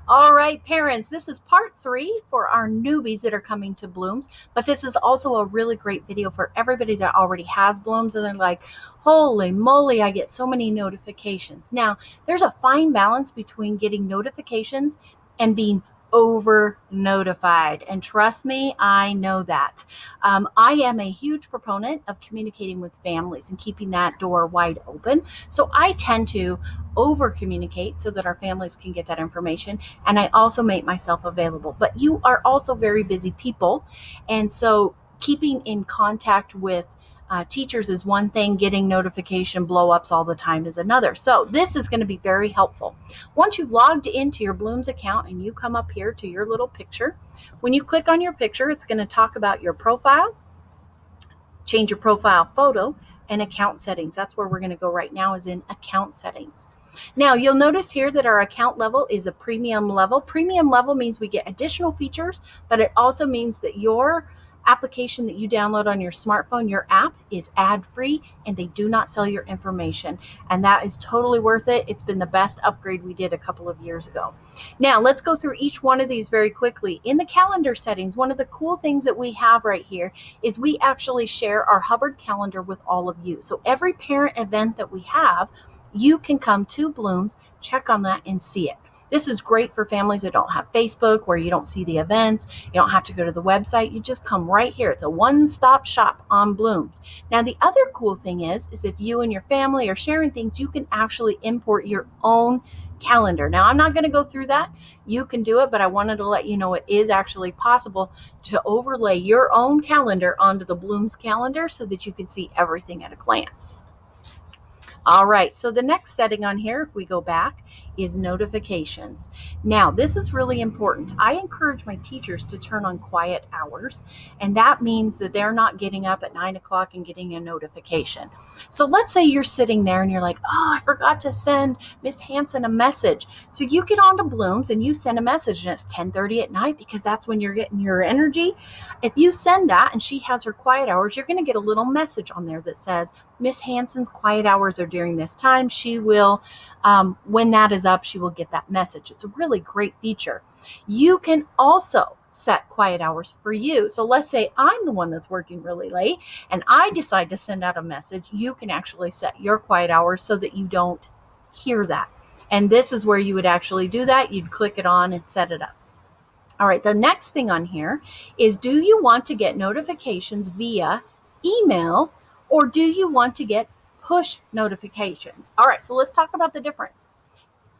All right, parents, this is part 3 for our newbies that are coming to Bloomz, but this is also a really great video for everybody that already has Bloomz and they're like, holy moly, I get so many notifications. Now, there's a fine balance between getting notifications and being over notified. And trust me, I know that. I am a huge proponent of communicating with families and keeping that door wide open. So I tend to over communicate so that our families can get that information. And I also make myself available. But you are also very busy people. And so keeping in contact with teachers is one thing, getting notification blow-ups all the time is another. So this is going to be very helpful. Once you've logged into your Bloomz account and you come up here to your little picture, when you click on your picture, it's going to talk about your profile, change your profile photo, and account settings. That's where we're going to go right now, is in account settings. Now, you'll notice here that our account level is a premium level. Premium level means we get additional features, but it also means that your application that you download on your smartphone, your app, is ad-free and they do not sell your information. And that is totally worth it. It's been the best upgrade we did a couple of years ago. Now, let's go through each one of these very quickly. In the calendar settings, one of the cool things that we have right here is we actually share our Hubbard calendar with all of you. So every parent event that we have, you can come to Bloomz, check on that, and see it. This is great for families that don't have Facebook, where you don't see the events. You don't have to go to the website. You just come right here. It's a one-stop shop on Bloomz. Now, the other cool thing is if you and your family are sharing things, you can actually import your own calendar. Now, I'm not going to go through that. You can do it, but I wanted to let you know it is actually possible to overlay your own calendar onto the Bloomz calendar so that you can see everything at a glance. All right, so the next setting on here, if we go back, is notifications. Now, this is really important. I encourage my teachers to turn on quiet hours, and that means that they're not getting up at 9 o'clock and getting a notification. So let's say you're sitting there and you're like, oh, I forgot to send Miss Hanson a message. So you get onto Bloomz and you send a message, and it's 10:30 at night because that's when you're getting your energy. If you send that and she has her quiet hours, you're going to get a little message on there that says, Miss Hanson's quiet hours are during this time. She will, when that is up, she will get that message. It's a really great feature. You can also set quiet hours for you. So let's say I'm the one that's working really late and I decide to send out a message. You can actually set your quiet hours so that you don't hear that. And this is where you would actually do that. You'd click it on and set it up. All right, the next thing on here is, do you want to get notifications via email, or do you want to get push notifications? All right, so let's talk about the difference.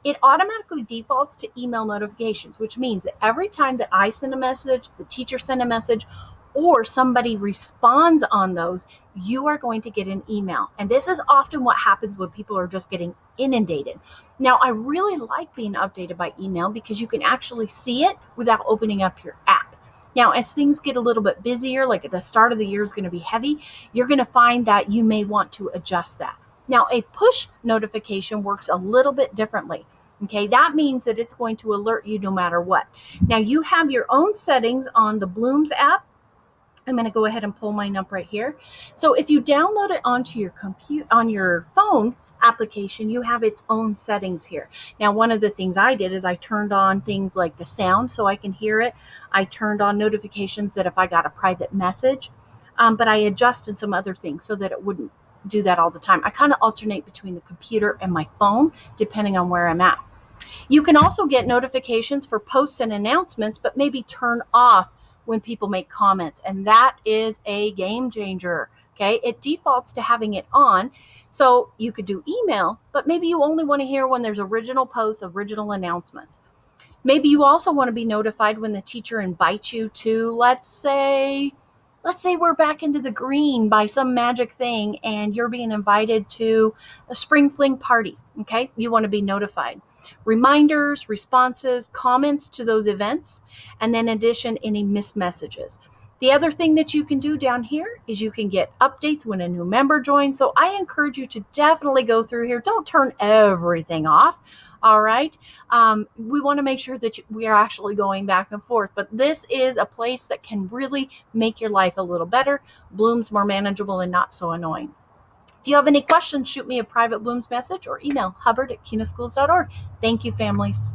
It automatically defaults to email notifications, which means that every time that I send a message, the teacher send a message, or somebody responds on those, you are going to get an email. And this is often what happens when people are just getting inundated. Now, I really like being updated by email because you can actually see it without opening up your app. Now, as things get a little bit busier, like at the start of the year is going to be heavy, you're going to find that you may want to adjust that. Now, a push notification works a little bit differently. Okay, that means that it's going to alert you no matter what. Now, you have your own settings on the Bloomz app. I'm going to go ahead and pull mine up right here. So if you download it onto your on your phone application, you have its own settings here. Now, one of the things I did is I turned on things like the sound so I can hear it. I turned on notifications that if I got a private message, but I adjusted some other things so that it wouldn't do that all the time. I kind of alternate between the computer and my phone depending on where I'm at. You can also get notifications for posts and announcements, but maybe turn off when people make comments, and that is a game changer. Okay, it defaults to having it on. So you could do email, but maybe you only want to hear when there's original posts, original announcements. Maybe you also want to be notified when the teacher invites you to, let's say we're back into the green by some magic thing and you're being invited to a spring fling party. Okay, you want to be notified. Reminders, responses, comments to those events, and then in addition, any missed messages. The other thing that you can do down here is you can get updates when a new member joins. So I encourage you to definitely go through here. Don't turn everything off. All right. We want to make sure that we are actually going back and forth. But this is a place that can really make your life a little better. Bloomz more manageable and not so annoying. If you have any questions, shoot me a private Bloomz message or email hubbard@cunaschools.org. Thank you, families.